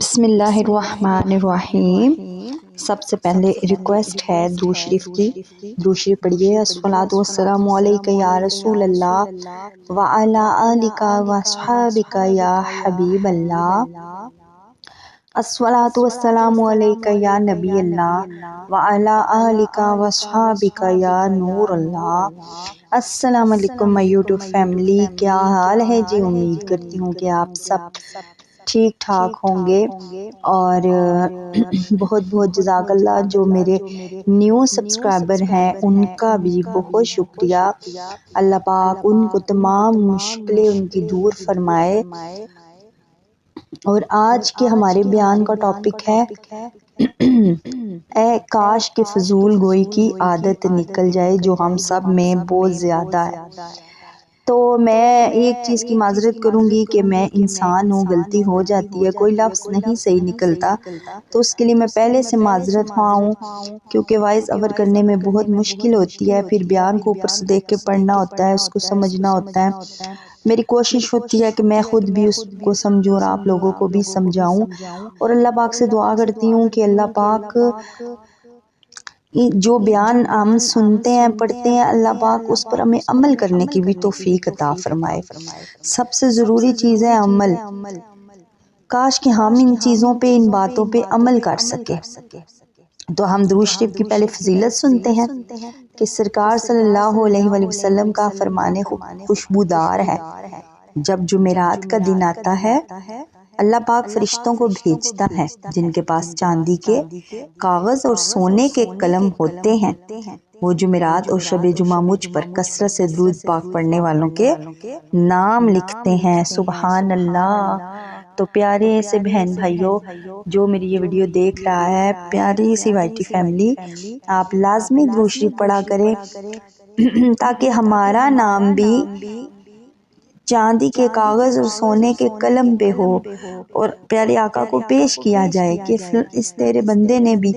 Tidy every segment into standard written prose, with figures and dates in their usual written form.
بسم اللہ الرحمن الرحیم۔ سب سے پہلے ریکویسٹ ہے درود شریف کی، درود شریف پڑھیے۔ الصلاۃ والسلام علیک یا رسول اللہ وعلی آلک واصحابک یا حبیب اللہ، الصلاۃ والسلام علیک یا نبی اللہ وعلی آلک واصحابک یا نور اللہ۔ السلام علیکم مائی یوٹیوب فیملی، کیا حال ہے جی؟ امید کرتی ہوں کہ آپ سب ٹھیک ٹھاک ہوں گے، اور بہت بہت جزاک اللہ جو میرے نیو سبسکرائبر ہیں ان کا بھی بہت شکریہ۔ اللہ پاک ان کو تمام مشکلیں ان کی دور فرمائے۔ اور آج کے ہمارے بیان کا ٹاپک ہے اے کاش کہ فضول گوئی کی عادت نکل جائے جو ہم سب میں بہت زیادہ ہے۔ تو میں ایک چیز کی معذرت کروں گی کہ میں انسان ہوں، غلطی ہو جاتی ہے، کوئی لفظ نہیں صحیح نکلتا، تو اس کے لیے میں پہلے سے معذرت خواہ ہوں، کیونکہ وائس اوور کرنے میں بہت مشکل ہوتی ہے، پھر بیان کو اوپر سے دیکھ کے پڑھنا ہوتا ہے، اس کو سمجھنا ہوتا ہے۔ میری کوشش ہوتی ہے کہ میں خود بھی اس کو سمجھوں اور آپ لوگوں کو بھی سمجھاؤں، اور اللہ پاک سے دعا کرتی ہوں کہ اللہ پاک جو بیان ہم سنتے ہیں پڑھتے ہیں، اللہ پاک اس پر ہمیں عمل کرنے کی بھی توفیق عطا فرمائے۔ سب سے ضروری چیز ہے عمل۔ کاش کہ ہم ان چیزوں پہ، ان باتوں پہ عمل کر سکے۔ تو ہم درود شریف کی پہلے فضیلت سنتے ہیں کہ سرکار صلی اللہ علیہ وآلہ وسلم کا فرمان خوشبودار ہے۔ جب جمعرات کا دن آتا ہے، اللہ پاک فرشتوں کو بھیجتا ہے جن کے پاس چاندی کے کاغذ اور سونے کے قلم ہوتے ہیں۔ وہ جمعرات اور شب جمعہ مجھ پر کثرت سے درود پاک پڑھنے والوں کے نام لکھتے ہیں۔ سبحان اللہ۔ تو پیارے سے بہن بھائیوں جو میری یہ ویڈیو دیکھ رہا ہے، پیاری سی وائی ٹی فیملی، آپ لازمی درود شریف پڑھا کریں تاکہ ہمارا نام بھی چاندی کے کاغذ اور سونے کے قلم پہ ہو، اور پیارے آقا کو پیش کیا جائے کہ اس تیرے بندے نے بھی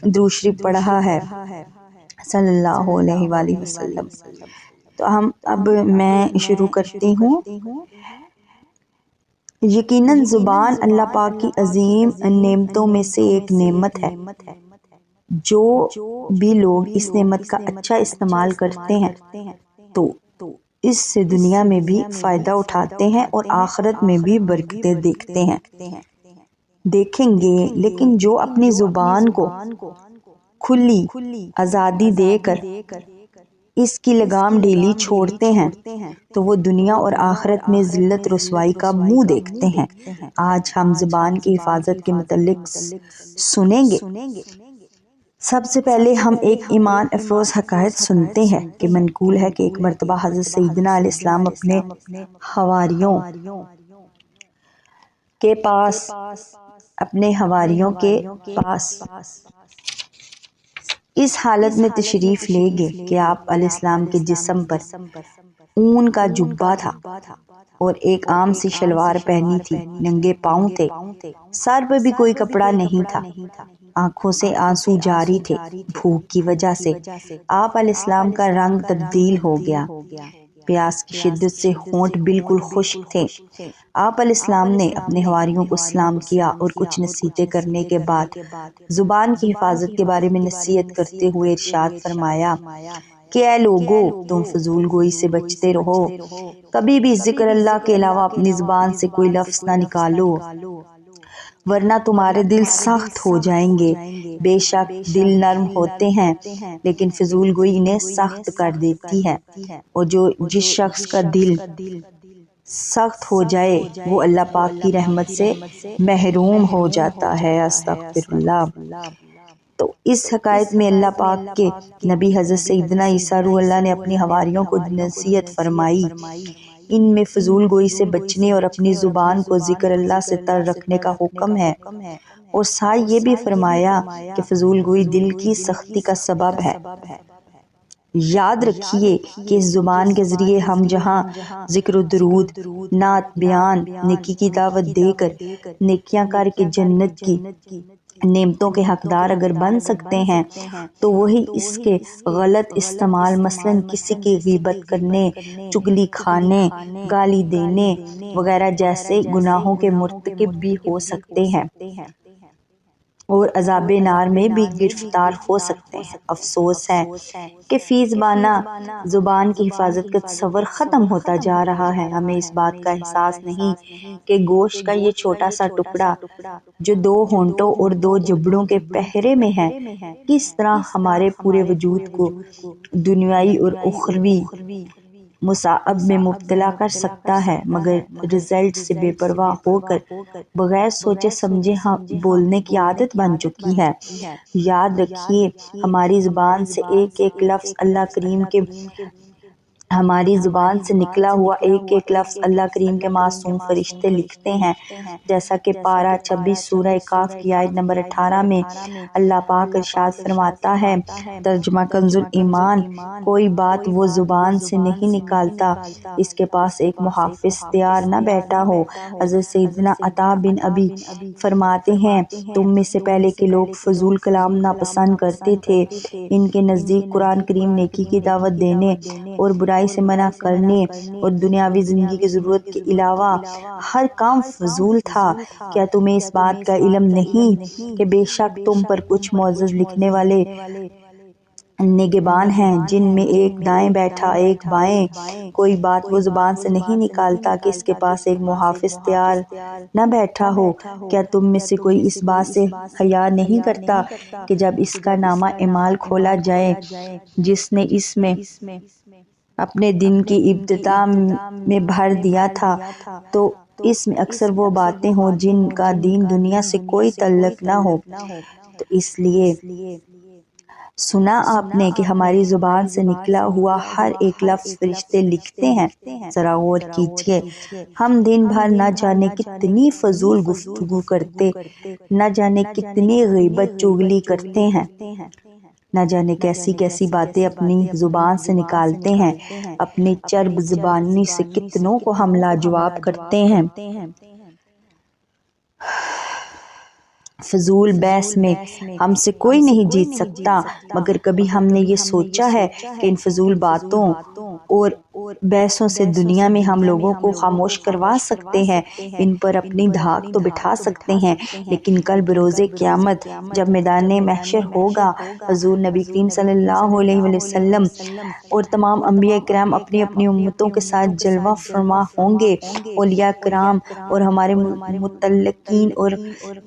درود شریف پڑھا ہے صلی اللہ علیہ وآلہ وسلم۔ تو اب میں شروع کرتی ہوں۔ یقیناً زبان اللہ پاک کی عظیم نعمتوں میں سے ایک نعمت ہے۔ جو بھی لوگ اس نعمت کا اچھا استعمال کرتے ہیں تو اس سے دنیا میں بھی فائدہ اٹھاتے ہیں اور آخرت میں بھی برکتیں دیکھیں گے، لیکن جو اپنی زبان کو کھلی آزادی دے کر اس کی لگام ڈھیلی چھوڑتے ہیں تو وہ دنیا اور آخرت میں ذلت رسوائی کا منہ دیکھتے ہیں۔ آج ہم زبان کی حفاظت کے متعلق سنیں گے۔ سب سے پہلے ہم ایک ایمان افروز حقائق سنتے ہیں کہ منقول ہے کہ ایک مرتبہ حضرت سیدنا علیہ السلام اپنے حواریوں کے پاس اس حالت میں تشریف لے گئے کہ آپ علیہ السلام کے جسم پر اون کا جبہ تھا اور ایک عام سی شلوار پہنی تھی، ننگے پاؤں تھے، سر پر بھی کوئی کپڑا نہیں تھا، آنکھوں سے آنسو جاری تھے بھوک کی وجہ سے۔ آپ علیہ السلام کا رنگ تبدیل ہو گیا، پیاس کی شدت سے ہونٹ بالکل خشک تھے۔ آپ علیہ السلام نے اپنے حواریوں کو سلام کیا اور کچھ نصیحتیں کرنے کے بعد زبان کی حفاظت کے بارے میں نصیحت کرتے ہوئے ارشاد فرمایا کہ اے لوگو، تم فضول گوئی سے بچتے رہو، کبھی بھی ذکر اللہ کے علاوہ اپنی زبان سے کوئی لفظ نہ نکالو، ورنہ تمہارے دل سخت ہو جائیں گے۔ بے شک دل نرم ہوتے ہیں لیکن فضول گوئی انہیں سخت کر دیتی ہے، اور جس شخص کا دل سخت ہو جائے وہ اللہ پاک کی رحمت سے محروم ہو جاتا ہے۔ استغفر اللہ۔ تو اس حکایت میں اللہ پاک کے نبی حضرت سیدنا عیسیٰ روح اللہ نے اپنی حواریوں کو نصیحت فرمائی۔ ان میں فضول گوئی سے بچنے اور اپنی زبان کو ذکر اللہ سے تر رکھنے کا حکم ہے، اور ساتھ یہ بھی فرمایا کہ فضول گوئی دل کی سختی کا سبب ہے۔ یاد رکھیے کہ اس زبان کے ذریعے ہم جہاں ذکر و درود، نعت بیان، نیکی کی دعوت دے کر، نیکیاں کر کے جنت کی نعمتوں کے حقدار اگر بن سکتے ہیں تو وہی اس کے غلط استعمال مثلاً کسی کی غیبت کرنے، چغلی کھانے، گالی دینے وغیرہ جیسے گناہوں کے مرتکب بھی ہو سکتے ہیں اور عذاب نار میں بھی گرفتار ہو سکتے ہیں۔ افسوس ہے کہ فی زبانہ زبان کی حفاظت کا تصور ختم ہوتا جا رہا ہے۔ ہمیں اس بات کا احساس نہیں کہ گوشت کا یہ چھوٹا سا ٹکڑا جو 2 ہونٹوں اور 2 جبڑوں کے پہرے میں ہے، کس طرح ہمارے پورے وجود کو دنیائی اور اخروی مصائب میں مبتلا کر سکتا ہے، مگر رزلٹ سے بے پرواہ ہو کر بغیر سوچے سمجھے بولنے کی عادت بن چکی ہے۔ یاد رکھیے ہماری زبان سے ایک ایک لفظ اللہ کریم کے ہماری زبان سے نکلا ہوا ایک ایک لفظ اللہ کریم کے معصوم فرشتے لکھتے ہیں، جیسا کہ پارہ 26 سورہ کاف کی آیت نمبر 18 میں اللہ پاک ارشاد فرماتا ہے، ترجمہ کنز ایمان، کوئی بات وہ زبان سے نہیں نکالتا اس کے پاس ایک محافظ تیار نہ بیٹھا ہو۔ حضرت سیدنا عطا بن ابی فرماتے ہیں، تم میں سے پہلے کے لوگ فضول کلام ناپسند کرتے تھے، ان کے نزدیک قرآن کریم نیکی کی دعوت دینے اور برائی سے منع کرنے اور دنیاوی زندگی کی ضرورت کے علاوہ ہر کام فضول تھا۔ کیا تمہیں اس بات کا علم نہیں کہ بے شک تم پر کچھ معزز لکھنے والے نگہبان ہیں، جن میں ایک دائیں بیٹھا ایک بائیں، کوئی بات وہ زبان سے نہیں نکالتا کہ اس کے پاس ایک محافظ تیار نہ بیٹھا ہو۔ کیا تم میں سے کوئی اس بات سے حیا نہیں کرتا کہ جب اس کا نامہ اعمال کھولا جائے جس نے اس میں اپنے دن کی ابتدا میں بھر دیا تھا تو اس میں اکثر وہ باتیں ہوں جن کا دین دنیا سے کوئی تعلق نہ ہو؟ تو اس لیے سنا آپ نے کہ ہماری زبان سے نکلا ہوا ہر ایک لفظ فرشتے لکھتے ہیں۔ ذرا غور کیجئے، ہم دن بھر نہ جانے کتنی فضول گفتگو کرتے، نہ جانے کتنی غیبت چغلی کرتے ہیں، نہ جانے کیسی کیسی باتیں اپنی زبان سے نکالتے ہیں، اپنی چرب زبانی سے کتنوں کو ہم لاجواب کرتے ہیں۔ فضول بحث میں ہم سے کوئی نہیں جیت سکتا، مگر کبھی ہم نے یہ سوچا ہے کہ ان فضول باتوں اور بحثوں سے دنیا میں ہم لوگوں کو خاموش کروا سکتے ہیں، ان پر اپنی دھاک تو بٹھا سکتے ہیں، لیکن کل بروز قیامت جب میدان محشر ہوگا، حضور نبی کریم صلی اللہ علیہ وسلم اور تمام انبیاء کرام اپنی اپنی امتوں کے ساتھ جلوہ فرما ہوں گے، اولیاء کرام اور ہمارے متعلقین اور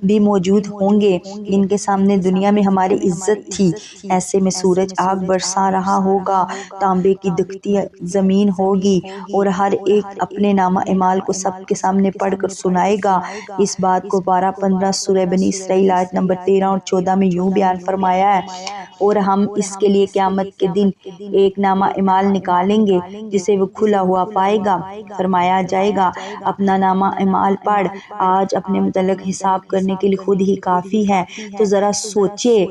بھی موجود ہوں گے جن کے سامنے دنیا میں ہماری عزت تھی۔ ایسے میں سورج آگ برسا رہا ہوگا، تانبے کی دکھتی زمین ہوگی اور ہر ایک اپنے نامہ اعمال کو سب کے سامنے پڑھ کر سنائے گا۔ اس بات کو پارہ 15 سورہ بنی اسرائیل آیت نمبر 13 اور 14 میں یوں بیان فرمایا ہے، اور ہم اس کے لیے قیامت کے دن ایک نامہ اعمال نکالیں گے جسے وہ کھلا ہوا پائے گا۔ فرمایا جائے گا، اپنا نامہ اعمال پڑھ، آج اپنے متعلق حساب کرنے کے لیے خود ہی کافی ہے۔ تو ذرا سوچے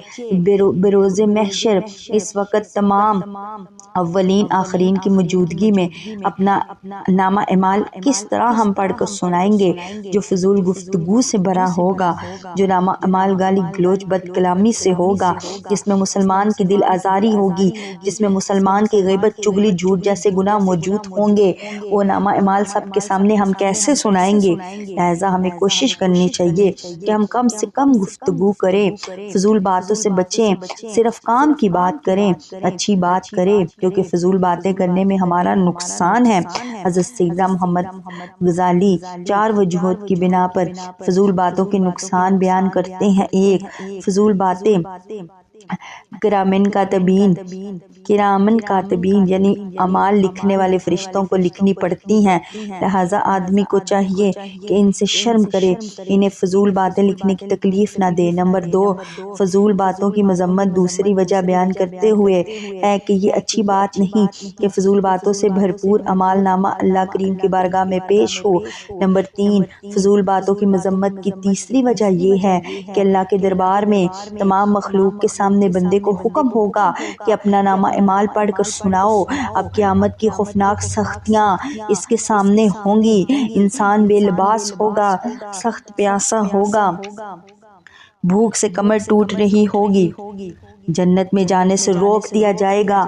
بروز محشر اس وقت تمام اولین آخرین کی موجودگی میں اپنا نامہ اعمال کس طرح ہم پڑھ کر سنائیں گے، جو فضول گفتگو سے بھرا ہوگا، جو نامہ اعمال گالی گلوچ بد کلامی سے ہوگا، جس میں مسلمان کی دل آزاری ہوگی، جس میں مسلمان کی غیبت چغلی جھوٹ جیسے گناہ موجود ہوں گے، وہ نامہ اعمال سب کے سامنے ہم کیسے سنائیں گے؟ لہٰذا ہمیں کوشش کرنی چاہیے کہ ہم کم سے کم گفتگو کریں، فضول باتوں سے بچیں، صرف کام کی بات کریں، اچھی بات کریں، کیونکہ فضول باتیں کرنے میں ہمارا نقصان ہے۔ حضرت سیدنا محمد غزالی 4 وجوہات کی بنا پر فضول باتوں کے نقصان بیان کرتے ہیں۔ 1، فضول باتیں کرامن کاتبین یعنی اعمال لکھنے والے فرشتوں کو لکھنی پڑتی ہیں، لہٰذا آدمی کو چاہیے کہ ان سے شرم کرے، انہیں فضول باتیں لکھنے کی تکلیف نہ دے۔ نمبر 2، فضول باتوں کی مذمت دوسری وجہ بیان کرتے ہوئے ہے کہ یہ اچھی بات نہیں کہ فضول باتوں سے بھرپور اعمال نامہ اللہ کریم کی بارگاہ میں پیش ہو۔ نمبر 3، فضول باتوں کی مذمت کی تیسری وجہ یہ ہے کہ اللہ کے دربار میں تمام مخلوق کے سامنے سامنے بندے کو حکم ہوگا کہ اپنا نامہ اعمال پڑھ کر سناؤ۔ اب قیامت کی خوفناک سختیاں اس کے سامنے ہوں گی۔ انسان بے لباس ہوگا، سخت پیاسا ہوگا، بھوک سے کمر ٹوٹ رہی ہوگی، جنت میں جانے سے روک دیا جائے گا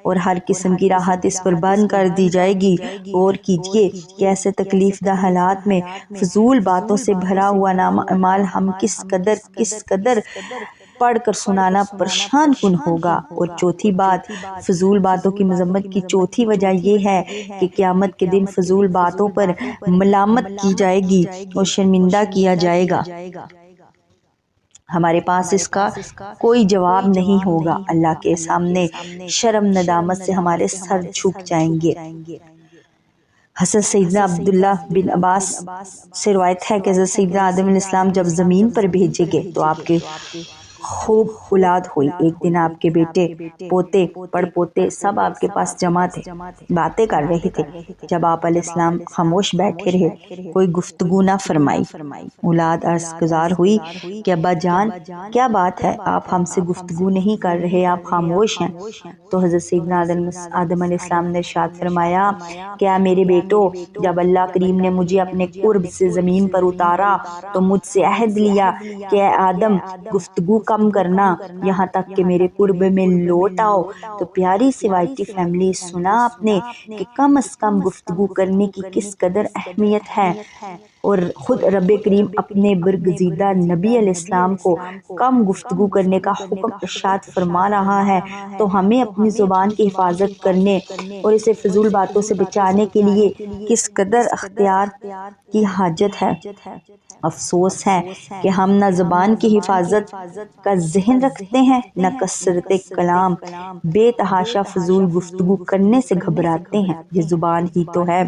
اور ہر قسم کی راحت اس پر بند کر دی جائے گی۔ غور کیجئے کہ ایسے تکلیف دہ حالات میں فضول باتوں سے بھرا ہوا نامہ اعمال ہم کس قدر پڑھ کر سنانا پریشان کن ہوگا۔ اور چوتھی بات، فضول باتوں کی مذمت کی چوتھی وجہ یہ ہے کہ قیامت کے دن فضول باتوں پر ملامت کی جائے گی اور شرمندہ کیا جائے گا۔ ہمارے پاس اس کا کوئی جواب نہیں ہوگا۔ اللہ کے سامنے شرم ندامت سے ہمارے سر جھک جائیں گے۔ حضرت سیدنا عبداللہ بن عباس سے روایت ہے کہ حضرت سیدنا آدم علیہ السلام جب زمین پر بھیجے گئے تو آپ کے خوب اولاد ہوئی۔ ایک دن آپ کے بیٹے، پوتے، پڑ پوتے سب آپ کے پاس جمع تھے، باتیں کر رہے تھے۔ جب آپ علیہ السلام خاموش بیٹھے رہے، کوئی گفتگو نہ فرمائی۔ اولاد عرض گزار ہوئی کہ ابا جان کیا بات ہے، آپ ہم سے گفتگو نہیں کر رہے، آپ خاموش ہیں؟ تو حضرت سیدنا آدم علیہ السلام نے ارشاد فرمایا کہ اے میرے بیٹو، جب اللہ کریم نے مجھے اپنے قرب سے زمین پر اتارا تو مجھ سے عہد لیا کہ اے آدم گفتگو کم کرنا یہاں تک کہ میرے قرب میں لوٹ آؤ۔ تو پیاری سی وائٹی فیملی، سنا آپ نے کہ کم از کم گفتگو کرنے کی کس قدر اہمیت ہے، اور خود رب کریم اپنے برگزیدہ نبی علیہ السلام کو کم گفتگو کرنے کا حکم ارشاد فرما رہا ہے، تو ہمیں اپنی زبان کی حفاظت کرنے اور اسے فضول باتوں سے بچانے کے لیے کس قدر اختیار کی حاجت ہے۔ افسوس ہے کہ ہم نہ زبان کی حفاظت کا ذہن رکھتے ہیں، نہ کثرت کلام، بے تحاشا فضول گفتگو کرنے سے گھبراتے ہیں۔ یہ زبان ہی تو ہے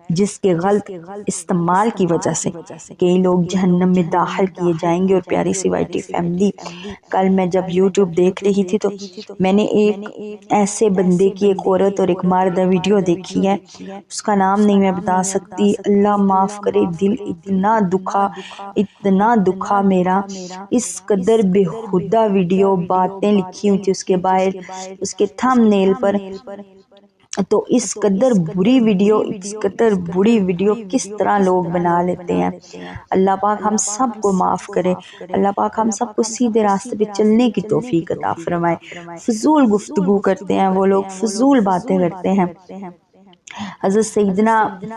جس کے غلط استعمال کی وجہ سے کئی لوگ جہنم میں داخل کیے جائیں گے۔ اور پیاری سی وائٹی فیملی، کل میں جب یوٹیوب دیکھ رہی تھی تو میں نے ایک ایسے بندے کی، ایک عورت اور ایک مرد ویڈیو دیکھی ہے، اس کا نام نہیں میں بتا سکتی، اللہ معاف کرے، دل اتنا دکھا میرا، اس قدر بےہودہ ویڈیو، باتیں لکھی ہوئی تھی اس کے باہر، اس کے تھم نیل پر، تو اس قدر بری ویڈیو کس طرح لوگ بنا لیتے ہیں۔ اللہ پاک ہم سب کو معاف کرے، اللہ پاک ہم سب کو سیدھے راستے پہ چلنے کی توفیق عطا فرمائے۔ فضول گفتگو کرتے ہیں وہ لوگ، فضول باتیں کرتے ہیں۔ حضرت سیدنا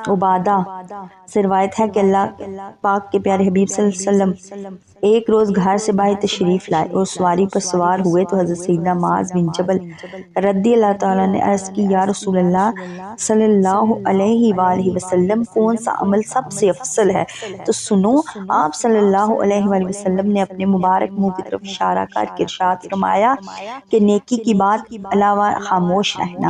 عبادہ سے روایت ہے کہ اللہ پاک کے پیارے حبیب صلی اللہ علیہ وسلم ایک روز گھر سے باہر تشریف لائے اور سواری پر سوار ہوئے تو حضرت سیدنا معاذ بن جبل رضی اللہ تعالیٰ نے عرض کی، یا رسول اللہ صلی اللہ علیہ وآلہ وسلم، کون سا عمل سب سے افضل ہے؟ تو سنو، آپ صلی اللہ علیہ وآلہ وسلم نے اپنے مبارک منہ کی طرف اشارہ کر کے ارشاد فرمایا کہ نیکی کی بات علاوہ خاموش رہنا۔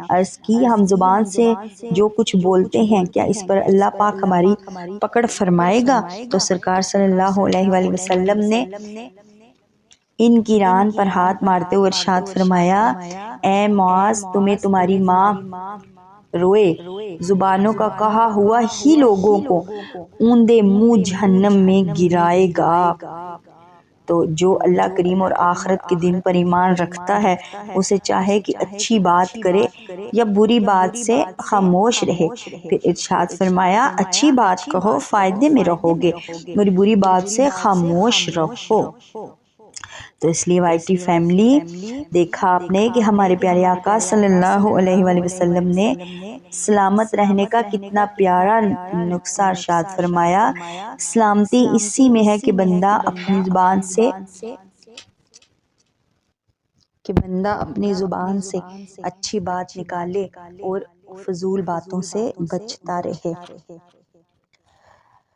عرض کی، ہم زبان سے جو کچھ بولتے ہیں کیا اس پر اللہ پاک ہماری پکڑ فرمائے گا؟ تو سرکار صلی اللہ علیہ وآلہ وسلم نے ان کی ران پر ہاتھ مارتے ہوئے ارشاد فرمایا، اے معاذ، تمہیں تمہاری ماں روئے، زبانوں کا کہا ہوا ہی لوگوں کو اوندے منہ جہنم میں گرائے گا۔ تو جو اللہ کریم اور آخرت کے دن پر ایمان رکھتا ہے، اسے چاہے کہ اچھی بات کرے یا بری بات سے خاموش رہے۔ پھر ارشاد فرمایا، اچھی بات کہو، فائدے میں رہو گے، اور بری بات سے خاموش رہو۔ تو اس لیے وائی ٹی فیملی، دیکھا آپ نے کہ ہمارے پیارے آقا صلی اللہ علیہ وآلہ وسلم نے سلامت رہنے کا کتنا پیارا نسخہ ارشاد فرمایا۔ سلامتی اسی میں ہے کہ بندہ اپنی زبان سے اچھی بات نکالے اور فضول باتوں سے بچتا رہے۔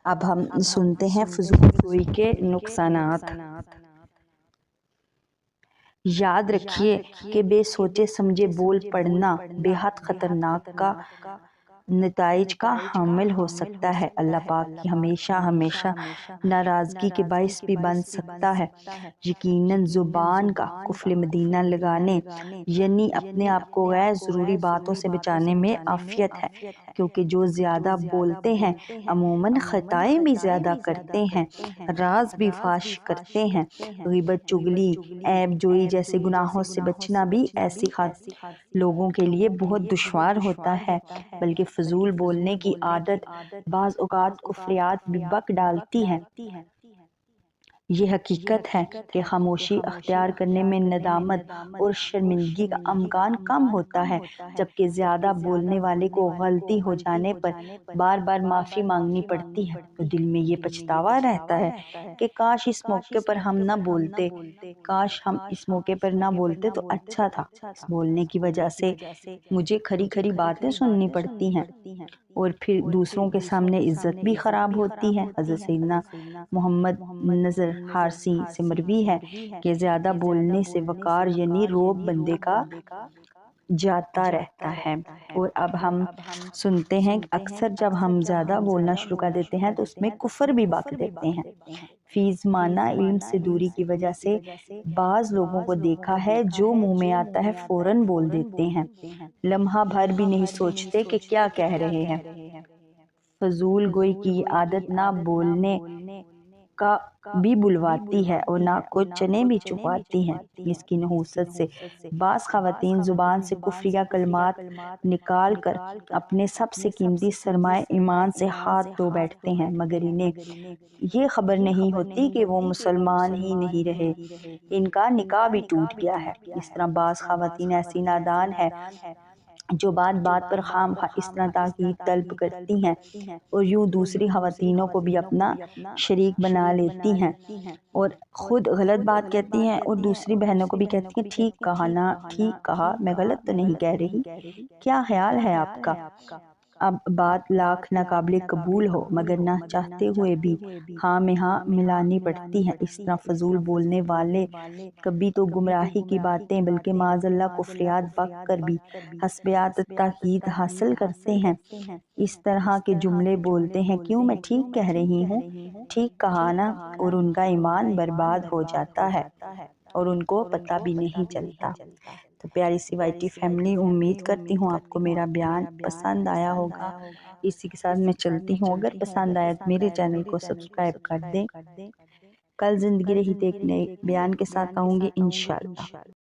اب ہم سنتے ہیں فضول گوئی کے نقصانات۔ یاد رکھیے کہ بے سوچے سمجھے بول پڑنا بے حد خطرناک کا نتائج کا حامل ہو سکتا ہے۔ اللہ پاک کی ہمیشہ ہمیشہ ناراضگی کے باعث بھی بن سکتا ہے۔ یقیناً زبان کا قفل مدینہ لگانے یعنی اپنے آپ کو غیر ضروری باتوں سے بچانے میں عافیت ہے، کیونکہ جو زیادہ بولتے ہیں عموماً خطائیں بھی زیادہ کرتے ہیں، راز بھی فاش کرتے ہیں۔ غیبت، چغلی، عیب جوئی جیسے گناہوں سے بچنا بھی ایسی لوگوں کے لیے بہت دشوار ہوتا ہے، بلکہ فضول بولنے کی عادت بعض اوقات کفریات بھی بک ڈالتی ہے۔ یہ حقیقت ہے کہ خاموشی اختیار کرنے میں ندامت اور شرمندگی کا امکان کم ہوتا ہے، جبکہ زیادہ بولنے والے کو غلطی ہو جانے پر بار بار معافی مانگنی پڑتی ہے تو دل میں یہ پچھتاوا رہتا ہے کہ کاش اس موقع پر ہم نہ بولتے، کاش ہم اس موقع پر نہ بولتے تو اچھا تھا۔ اس بولنے کی وجہ سے مجھے کھری کھری باتیں سننی پڑتی ہیں اور پھر دوسروں کے سامنے عزت بھی خراب ہوتی ہے۔ حضرت سیدنا محمد نذر حارثی سے مروی ہے کہ زیادہ بولنے سے وقار یعنی روب بندے کا جاتا رہتا ہے۔ اور اب ہم سنتے ہیں کہ اکثر جب ہم زیادہ بولنا شروع کر دیتے ہیں تو اس میں کفر بھی بک دیتے ہیں۔ فی زمانہ علم سے دوری کی وجہ سے بعض لوگوں کو دیکھا ہے جو منہ میں آتا ہے فوراً بول دیتے ہیں، لمحہ بھر بھی نہیں سوچتے کہ کیا کہہ رہے ہیں۔ فضول گوئی کی یہ عادت نہ بولنے کا بھی بلواتی ہے اور نہ کو چنے بھی چپاتی ہیں۔ اس کی نحوست سے بعض خواتین زبان سے کفریہ کلمات نکال کر اپنے سب سے قیمتی سرمایہ ایمان سے ہاتھ دھو بیٹھتے ہیں، مگر انہیں یہ خبر نہیں ہوتی کہ وہ مسلمان ہی نہیں رہے، ان کا نکاح بھی ٹوٹ گیا ہے۔ اس طرح بعض خواتین ایسی نادان ہے جو بات بات پر خام خواہ اس طرح تاکید طلب کرتی ہیں اور یوں دوسری خواتینوں کو بھی اپنا شریک بنا لیتی ہیں اور خود غلط بات کہتی ہیں اور دوسری بہنوں کو بھی کہتی ہیں ٹھیک کہا نا، ٹھیک کہا، میں غلط تو نہیں کہہ رہی، کیا خیال ہے آپ کا؟ اب بات لاکھ ناقابل قبول ہو مگر نہ چاہتے ہوئے بھی ہاں میں ہاں ملانی پڑتی ہے۔ اس طرح فضول بولنے والے کبھی تو گمراہی کی باتیں بلکہ معاذ اللہ کفریات بک کر بھی حسب عادت تاکید حاصل کرتے ہیں۔ اس طرح کے جملے بولتے ہیں کیوں میں ٹھیک کہہ رہی ہوں، ٹھیک کہا نا، اور ان کا ایمان برباد ہو جاتا ہے اور ان کو پتہ بھی نہیں چلتا۔ تو پیاری سی وائی ٹی فیملی، امید کرتی ہوں آپ کو میرا بیان پسند آیا ہوگا۔ اسی کے ساتھ میں چلتی ہوں، اگر پسند آیا تو میرے چینل کو سبسکرائب کر دیں۔ کل زندگی رہی تو ایک نئے بیان کے ساتھ آؤں گی انشاءاللہ۔